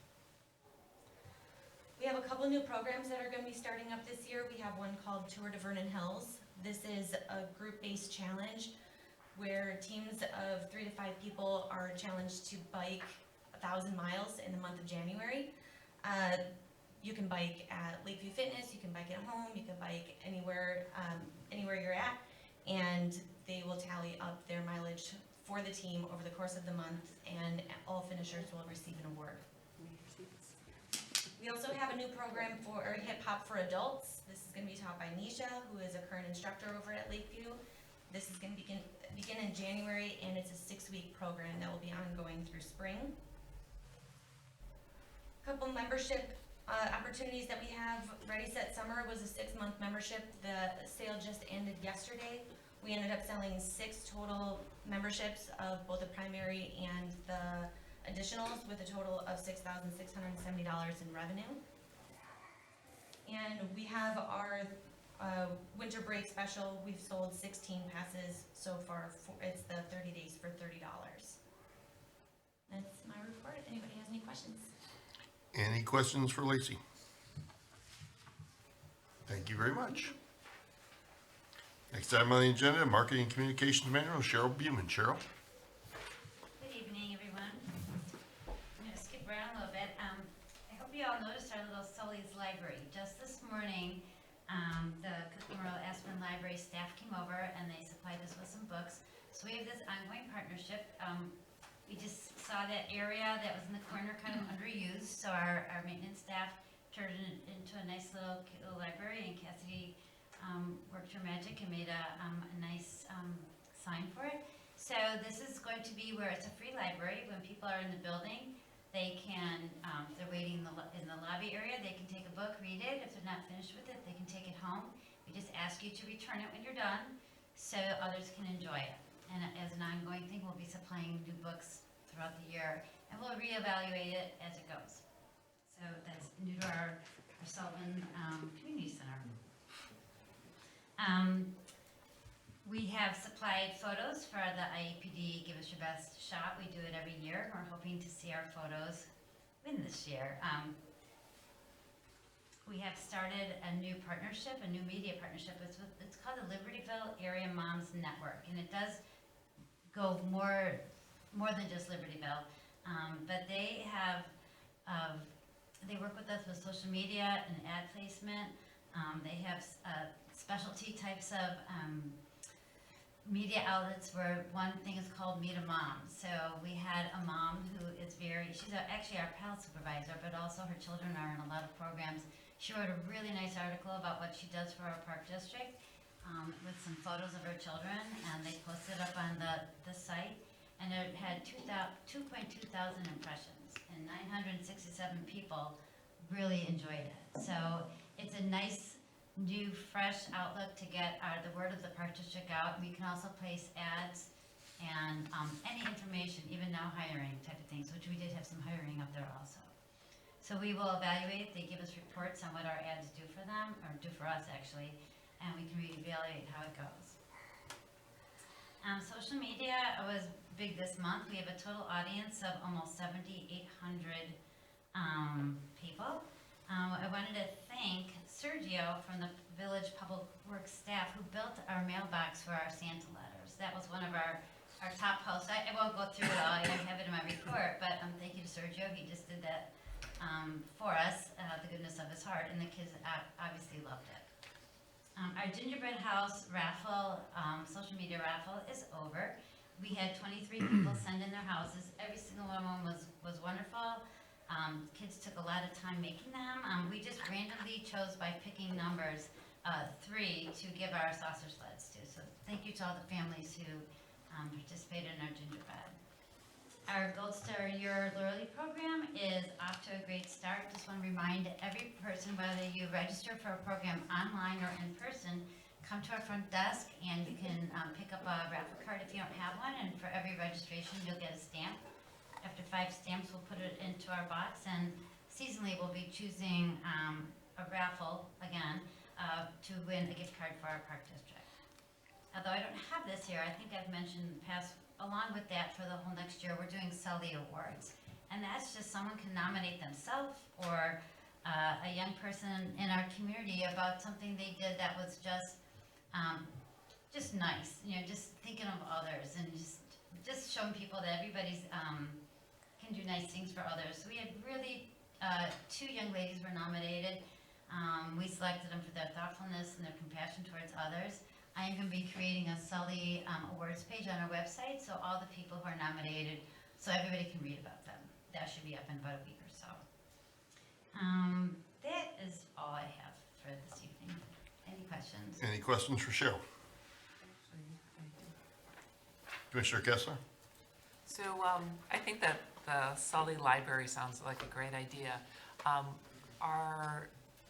We have a couple new programs that are going to be starting up this year. We have one called Tour de Vernon Hills. This is a group-based challenge where teams of 3 to 5 people are challenged to bike 1,000 miles in the month of January. You can bike at Lakeview Fitness, you can bike at home, you can bike anywhere, anywhere you're at, and they will tally up their mileage for the team over the course of the month, and all finishers will receive an award. We also have a new program for hip hop for adults. This is going to be taught by Nisha, who is a current instructor over at Lakeview. This is going to begin in January, and it's a 6-week program that will be ongoing through spring. Couple membership opportunities that we have. Ready Set Summer was a 6-month membership. The sale just ended yesterday. We ended up selling 6 total memberships of both the primary and the additionals, with a total of $6,670 in revenue. And we have our winter break special. We've sold 16 passes so far. It's the 30 days for $30. That's my report. If anybody has any questions. Any questions for Lacey? Thank you very much. Next item on the agenda, Marketing and Communications Manual, Cheryl Buman. Cheryl? Good evening, everyone. I'm going to skip around a little bit. I hope you all noticed our little Sully's Library. Just this morning, the Cook Memorial Aspen Library staff came over and they supplied us with some books. So we have this ongoing partnership. We just saw that area that was in the corner kind of underused, so our maintenance staff turned it into a nice little cute little library, and Cassidy worked her magic and made a nice sign for it. So this is going to be where it's a free library. When people are in the building, they can, if they're waiting in the lobby area, they can take a book, read it. If they're not finished with it, they can take it home. We just ask you to return it when you're done so others can enjoy it. And as an ongoing thing, we'll be supplying new books throughout the year, and we'll reevaluate it as it goes. So that's new to our Sullivan Community Center. We have supplied photos for the IAPD Give Us Your Best Shot. We do it every year. We're hoping to see our photos win this year. We have started a new partnership, a new media partnership. It's called the Libertyville Area Moms Network, and it does go more than just Libertyville. But they have, they work with us with social media and ad placement. They have specialty types of media outlets where one thing is called Meet a Mom. So we had a mom who is she's actually our PAL supervisor, but also her children are in a lot of programs. She wrote a really nice article about what she does for our park district with some photos of her children, and they posted up on the site, and it had 2.2 thousand impressions, and 967 people really enjoyed it. So it's a nice, new, fresh outlook to get the word of the park district out. We can also place ads and any information, even now hiring type of things, which we did have some hiring up there also. So we will evaluate. They give us reports on what our ads do for them, or do for us actually, and we can reevaluate how it goes. Social media was big this month. We have a total audience of almost 7,800 people. I wanted to thank Sergio from the Village Public Works staff who built our mailbox for our Santa letters. That was one of our top posts. I won't go through it all. I have it in my report, but thank you to Sergio. He just did that for us, the goodness of his heart, and the kids obviously loved it. Our gingerbread house raffle, social media raffle is over. We had 23 people send in their houses. Every single one of them was wonderful. Kids took a lot of time making them. We just randomly chose by picking numbers 3 to give our saucer sleds to. So thank you to all the families who participated in our gingerbread. Our Gold Star Year Loyalty Program is off to a great start. Just want to remind every person, whether you register for a program online or in person, come to our front desk and you can pick up a raffle card if you don't have one, and for every registration you'll get a stamp. After 5 stamps, we'll put it into our box, and seasonally we'll be choosing a raffle again to win a gift card for our park district. Although I don't have this here, I think I've mentioned in past along with that, for the whole next year, we're doing Sully Awards. And that's just someone can nominate themselves or a young person in our community about something they did that was just nice, you know, just thinking of others and just showing people that everybody's can do nice things for others. So we had really, 2 young ladies were nominated. We selected them for their thoughtfulness and their compassion towards others. I am going to be creating a Sully Awards page on our website, so all the people who are nominated, so everybody can read about them. That should be up in about a week or so. That is all I have for this evening. Any questions? Any questions for Cheryl? Commissioner Kessler? So I think that the Sully Library sounds like a great idea.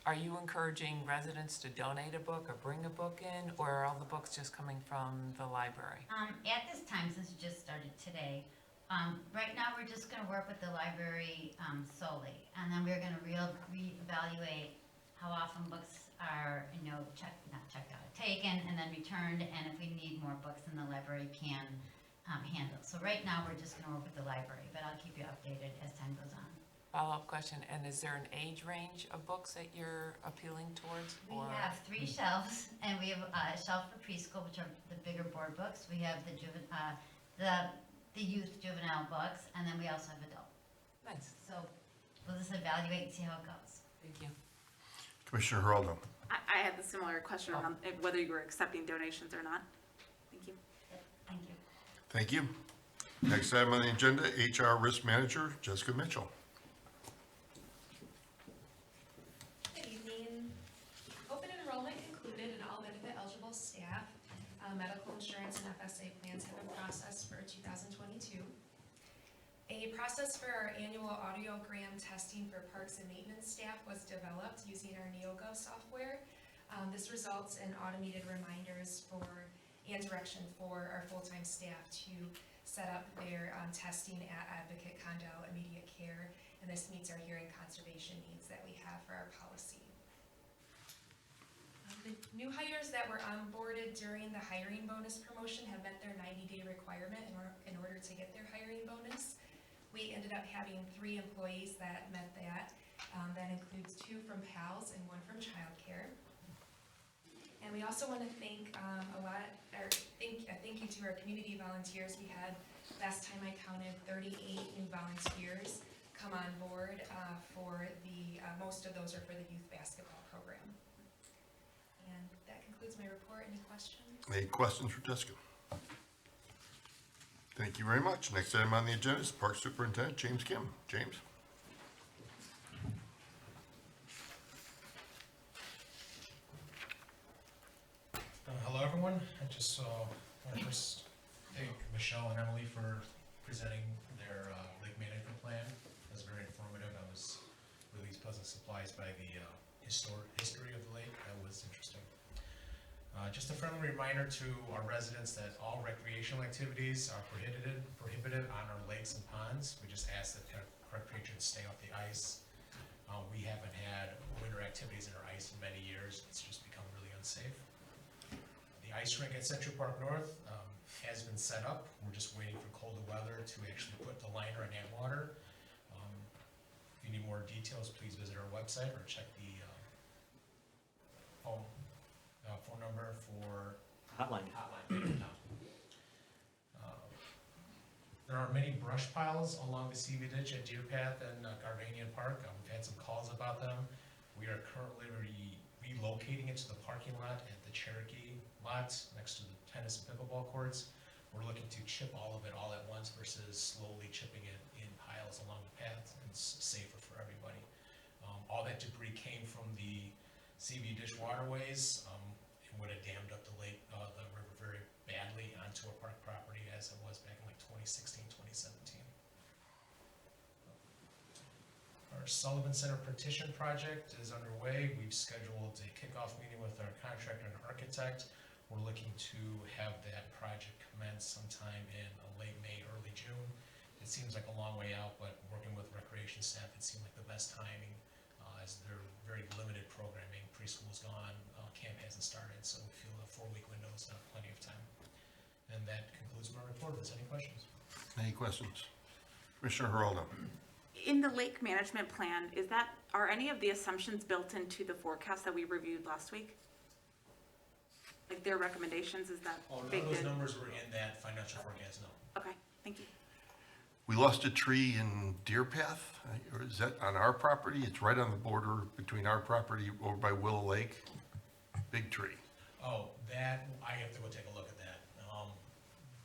Are you encouraging residents to donate a book or bring a book in, or are all the books just coming from the library? At this time, since it just started today, right now we're just going to work with the library solely, and then we're going to reevaluate how often books are, taken and then returned, and if we need more books, then the library can handle. So right now, we're just going to work with the library, but I'll keep you updated as time goes on. Follow-up question, and is there an age range of books that you're appealing towards? We have 3 shelves, and we have a shelf for preschool, which are the bigger board books. We have the youth juvenile books, and then we also have adult. Nice, So we'll just evaluate and see how it goes. thank you. Commissioner Geraldo? I had a similar question around whether you were accepting donations or not. Thank you. Yep, thank you. Thank you. Next item on the agenda, HR Risk Manager, Jessica Mitchell. Good evening. Open enrollment concluded and all benefit eligible staff, medical insurance and FSA plans have been processed for 2022. A process for our annual audiogram testing for parks and maintenance staff was developed using our NeoGov software. This results in automated reminders and direction for our full-time staff to set up their testing at Advocate Condell Immediate Care, and this meets our hearing conservation needs that we have for our policy. The new hires that were onboarded during the hiring bonus promotion have met their 90-day requirement in order to get their hiring bonus. We ended up having 3 employees that met that. That includes 2 from PALS and 1 from childcare. And we also want to thank thank you to our community volunteers. We had, last time I counted, 38 new volunteers come on board for the, most of those are for the youth basketball program. And that concludes my report. Any questions? Any questions for Jessica? Thank you very much. Next item on the agenda is Park Superintendent James Kim. James? Hello, everyone. I just want to first thank Michelle and Emily for presenting their lake management plan. It was very informative. I was really pleasantly surprised by the history of the lake. That was interesting. Just a friendly reminder to our residents that all recreational activities are prohibited on our lakes and ponds. We just ask that our patrons stay off the ice. We haven't had winter activities in our ice in many years. It's just become really unsafe. The ice rink at Central Park North has been set up. We're just waiting for colder weather to actually put the liner in that water. If you need more details, please visit our website or check the phone number for Hotline. There are many brush piles along the CV ditch at Deer Path and Gardanian Park. We've had some calls about them. We are currently relocating it to the parking lot at the Cherokee lot next to the tennis and pickleball courts. We're looking to chip all of it all at once versus slowly chipping it in piles along the path. It's safer for everybody. All that debris came from the CV ditch waterways. It would have dammed up the river very badly onto our park property as it was back in like 2016, 2017. Our Sullivan Center petition project is underway. We've scheduled a kickoff meeting with our contractor and architect. We're looking to have that project commence sometime in late May, early June. It seems like a long way out, but working with recreation staff, it seemed like the best timing as they're very limited programming. Preschool's gone, camp hasn't started, so we feel a 4-week window is not plenty of time. And that concludes my report. If there's any questions. Any questions? Commissioner Geraldo. In the lake management plan, are any of the assumptions built into the forecast that we reviewed last week? Like their recommendations, is that Oh, none of baked those in? numbers were in that financial forecast, no. Okay, thank you. We lost a tree in Deer Path, or is that on our property? It's right on the border between our property over by Willow Lake. Big tree. Oh, that, I have to go take a look at that.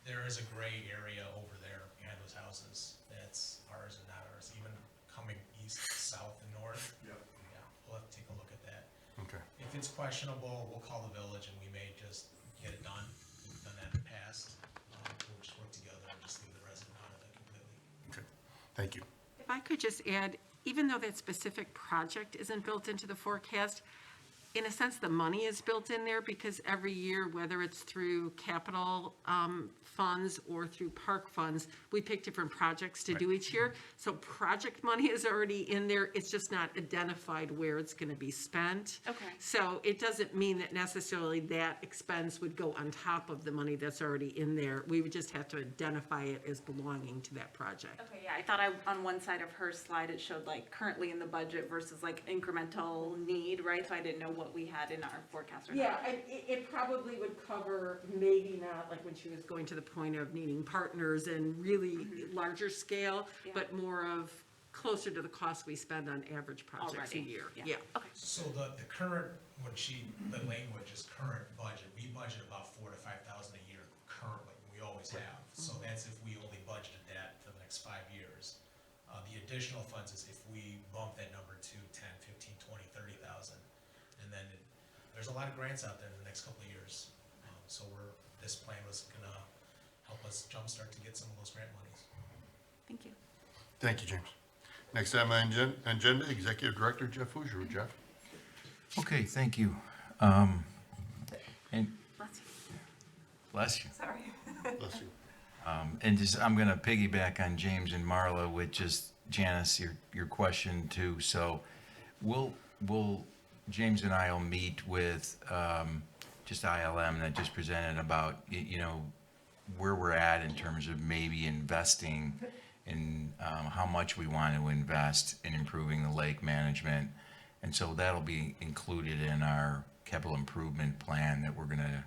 There is a gray area over there behind those houses. That's ours and not ours, even coming east, south, and north. Yep. Yeah, we'll have to take a look at that. Okay. If it's questionable, we'll call the village and we may just get it done. We've done that in the past. We'll just work together and just leave the resident out of it completely. Okay, thank you. If I could just add, even though that specific project isn't built into the forecast, in a sense, the money is built in there because every year, whether it's through capital funds or through park funds, we pick different projects to do each year. So project money is already in there. It's just not identified where it's going to be spent. Okay. So it doesn't mean that necessarily that expense would go on top of the money that's already in there. We would just have to identify it as belonging to that project. Okay, yeah, I thought on one side of her slide, it showed like currently in the budget versus like incremental need, right? So I didn't know what we had in our forecast or not. Yeah, it probably would cover, maybe not like when she was going to the point of needing partners and really larger scale, Yeah. but more of closer to the cost we spend on average projects a Already, year. yeah. Yeah. Okay. So the current, the language is current budget. We budget about $4,000 to $5,000 a year currently. We always have. So that's if we only budgeted that for the next 5 years. The additional funds is if we bump that number to 10, 15, 20, 30,000. And then there's a lot of grants out there in the next couple of years. So this plan was gonna help us jumpstart to get some of those grant monies. Thank you. Thank you, James. Next on my agenda, Executive Director Jeff Hoosier. Jeff? Okay, thank you. And bless you. Sorry. Bless you. And just, I'm gonna piggyback on James and Marla with just Janice, your question too. So we'll, James and I will meet with, just ILM that just presented about, you know, where we're at in terms of maybe investing in, how much we want to invest in improving the lake management. And so that'll be included in our capital improvement plan that we're gonna,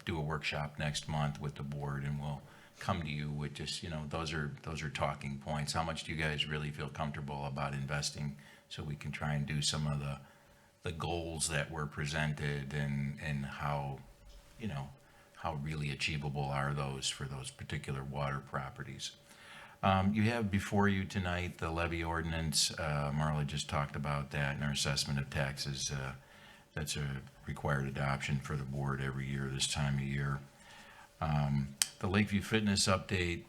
do a workshop next month with the board, and we'll come to you with just, you know, those are talking points. How much do you guys really feel comfortable about investing, so we can try and do some of the goals that were presented, and how, you know, how really achievable are those for those particular water properties. You have before you tonight the levy ordinance. Marla just talked about that, and our assessment of taxes. That's a required adoption for the board every year this time of year. The Lakeview Fitness update,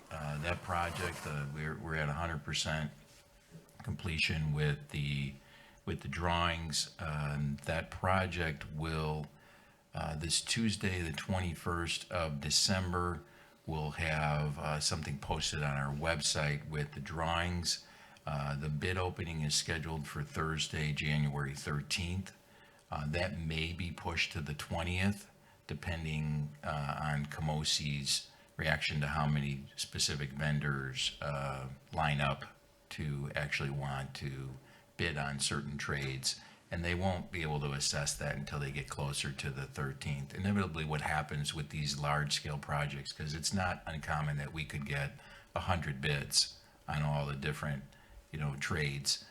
that project, we're at 100% completion with the drawings. That project will, this Tuesday, the 21st of December, we'll have something posted on our website with the drawings. The bid opening is scheduled for Thursday, January 13th. That may be pushed to the 20th, depending on Camosi's reaction to how many specific vendors line up to actually want to bid on certain trades. And they won't be able to assess that until they get closer to the 13th. Inevitably, what happens with these large-scale projects, because it's not uncommon that we could get 100 bids on all the different, you know, trades.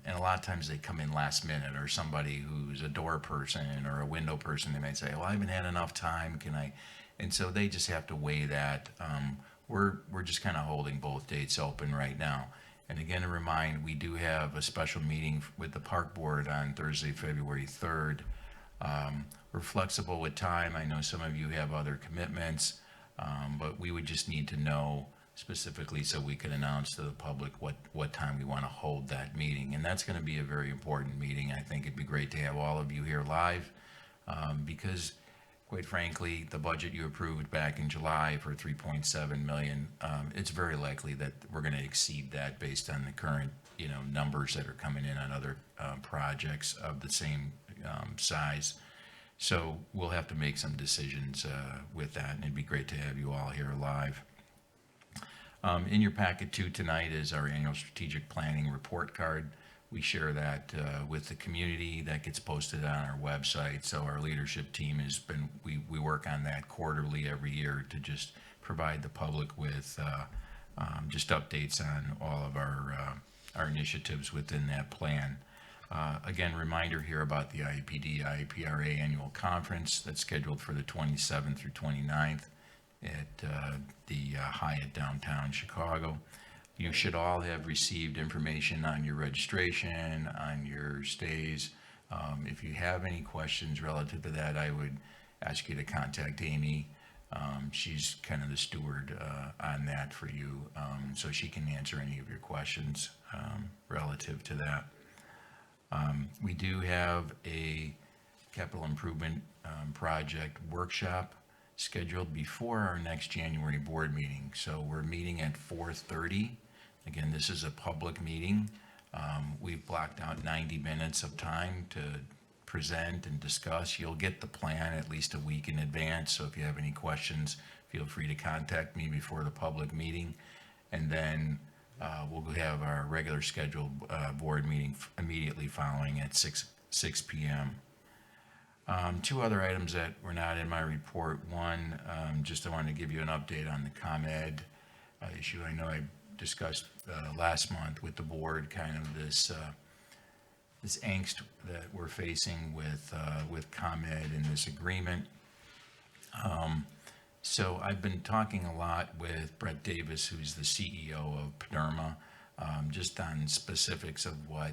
And a lot of times they come in last minute, or somebody who's a door person or a window person, they might say, well, I haven't had enough time, can I? And so they just have to weigh that. We're just kind of holding both dates open right now. And again, to remind, we do have a special meeting with the park board on Thursday, February 3rd. We're flexible with time. I know some of you have other commitments, but we would just need to know specifically so we can announce to the public what time we want to hold that meeting. And that's going to be a very important meeting. I think it'd be great to have all of you here live, because quite frankly, the budget you approved back in July for 3.7 million, it's very likely that we're going to exceed that based on the current, you know, numbers that are coming in on other projects of the same size. So we'll have to make some decisions with that, and it'd be great to have you all here live. In your packet too tonight is our annual strategic planning report card. We share that with the community. That gets posted on our website. So our leadership team we work on that quarterly every year to just provide the public with just updates on all of our initiatives within that plan. Again, reminder here about the IAPD-IAPRA Annual Conference that's scheduled for the 27th through 29th at the Hyatt downtown Chicago. You should all have received information on your registration, on your stays. If you have any questions relative to that, I would ask you to contact Amy. She's kind of the steward on that for you, so she can answer any of your questions relative to that. We do have a capital improvement project workshop scheduled before our next January board meeting. So we're meeting at 4:30. Again, this is a public meeting. We've blocked out 90 minutes of time to present and discuss. You'll get the plan at least a week in advance. So if you have any questions, feel free to contact me before the public meeting. And then we'll have our regular scheduled board meeting immediately following at 6 p.m. Two other items that were not in my report. One, just I wanted to give you an update on the ComEd issue. I know I discussed last month with the board kind of this angst that we're facing with ComEd and this agreement. So I've been talking a lot with Brett Davis, who's the CEO of Paderma, just on specifics of what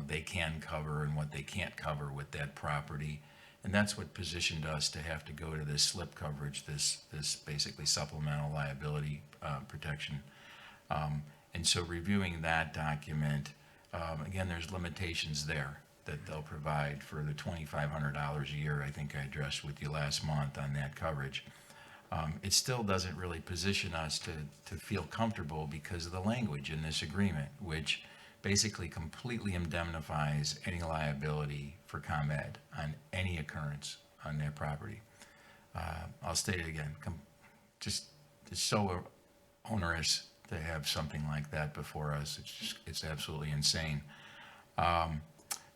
they can cover and what they can't cover with that property. And that's what positioned us to have to go to this slip coverage, this basically supplemental liability protection. And so reviewing that document, again, there's limitations there that they'll provide for the $2,500 a year I think I addressed with you last month on that coverage. It still doesn't really position us to feel comfortable because of the language in this agreement, which basically completely indemnifies any liability for ComEd on any occurrence on their property. I'll state it again, it's so onerous to have something like that before us. It's absolutely insane.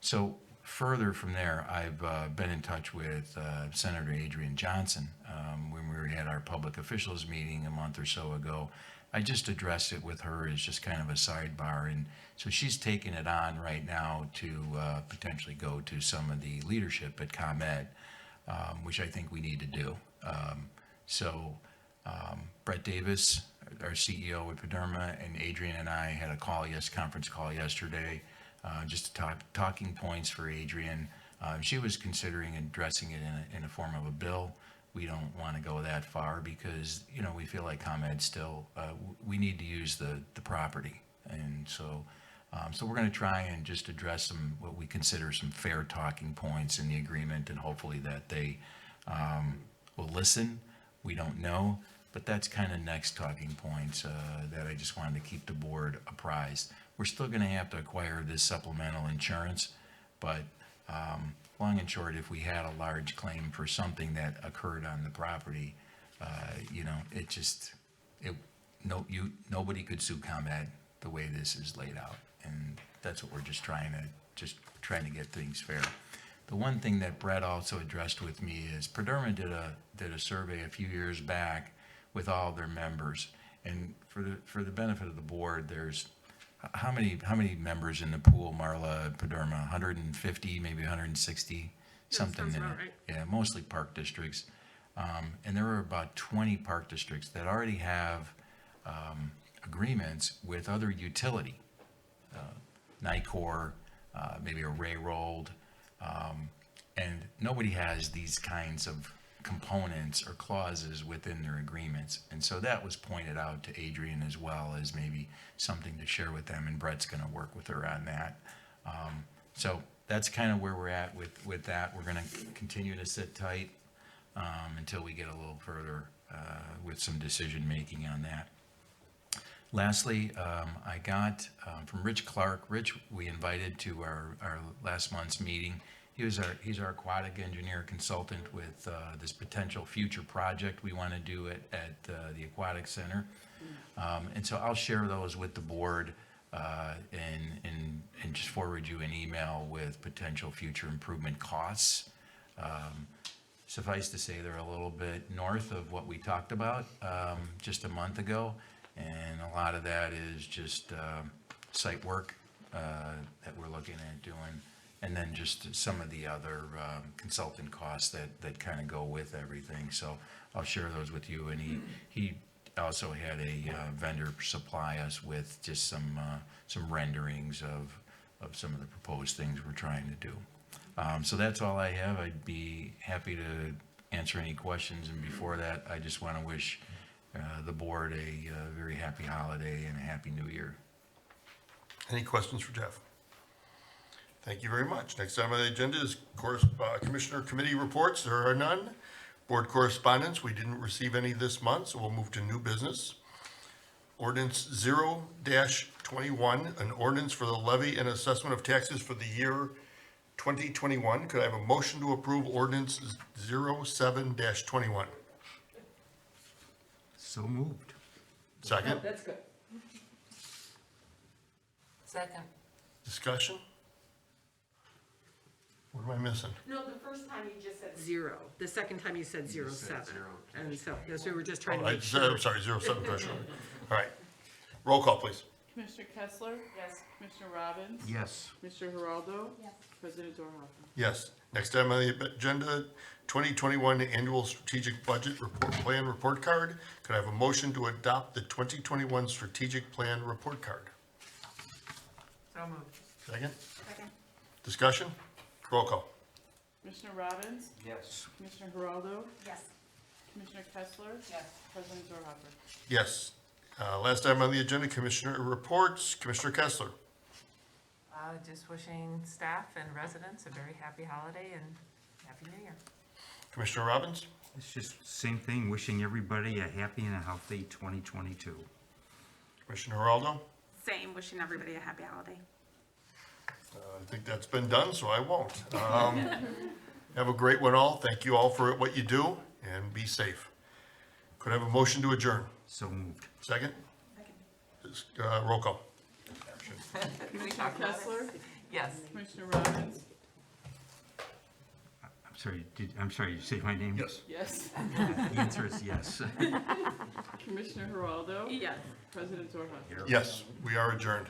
So further from there, I've been in touch with Senator Adrienne Johnson when we had our public officials meeting a month or so ago. I just addressed it with her as just kind of a sidebar, and so she's taking it on right now to potentially go to some of the leadership at ComEd, which I think we need to do. Brett Davis, our CEO at Paderma, and Adrienne and I had a conference call yesterday, just to talking points for Adrienne. She was considering addressing it in a form of a bill. We don't want to go that far because, we feel like ComEd still, we need to use the property. And so we're going to try and just address what we consider some fair talking points in the agreement, and hopefully that they will listen. We don't know, but that's kind of next talking points that I just wanted to keep the board apprised. We're still going to have to acquire this supplemental insurance, but long and short, if we had a large claim for something that occurred on the property, nobody could sue ComEd the way this is laid out, and that's what we're just trying to get things fair. The one thing that Brett also addressed with me is Paderma did a survey a few years back with all of their members, and for the benefit of the board, there's how many members in the pool, Marla, Paderma? 150, maybe 160, something in it. Right. Yeah, mostly park districts. And there are about 20 park districts that already have agreements with other utility, NICOR, maybe a railroad, and nobody has these kinds of components or clauses within their agreements. And so that was pointed out to Adrienne as well as maybe something to share with them, and Brett's going to work with her on that. So that's kind of where we're at with that. We're going to continue to sit tight until we get a little further with some decision making on that. Lastly, I got from Rich Clark. Rich, we invited to our last month's meeting. He's our aquatic engineer consultant with this potential future project we want to do at the Aquatic Center. And so I'll share those with the board and just forward you an email with potential future improvement costs. Suffice to say, they're a little bit north of what we talked about just a month ago, and a lot of that is just site work that we're looking at doing, and then just some of the other consultant costs that kind of go with everything. So I'll share those with you, and he also had a vendor supply us with just some renderings of some of the proposed things we're trying to do. So that's all I have. I'd be happy to answer any questions, and before that, I just want to wish the board a very happy holiday and a happy new year. Any questions for Jeff? Thank you very much. Next item on the agenda is Commissioner Committee reports. There are none. Board correspondence, we didn't receive any this month, so we'll move to new business. Ordinance 0-21, an ordinance for the levy and assessment of taxes for the year 2021. Could I have a motion to approve ordinance 07-21? So moved. Second, That's good. Second. discussion? What am I missing? No, the first time you just said 0. The second time you said 07. And so, yes, we were just trying to make sure. I'm sorry, 07 threshold. All right. Roll call, please. Commissioner Kessler? Yes. Commissioner Robbins? Yes. Commissioner Geraldo? Yes. President Dorhofer? Yes. Next item on the agenda, 2021 Annual Strategic Budget Plan Report Card. Could I have a motion to adopt the 2021 Strategic Plan Report Card? So moved. Second? Second. Discussion? Roll call. Commissioner Robbins? Yes. Commissioner Geraldo? Yes. Commissioner Kessler? Yes. President Dorhofer? Yes. Last item on the agenda, Commissioner reports. Commissioner Kessler. Just wishing staff and residents a very happy holiday and happy new year. Commissioner Robbins. It's just same thing, wishing everybody a happy and a healthy 2022. Commissioner Geraldo. Same, wishing everybody a happy holiday. I think that's been done, so I won't. Have a great one all. Thank you all for what you do, and be safe. Could I have a motion to adjourn? So moved. Second? Second. Roll call. Commissioner Kessler? Yes. Commissioner Robbins? I'm sorry, did you say my name? Yes. Yes. The answer is yes. Commissioner Geraldo? Yes. President Dorhofer? Yes, we are adjourned.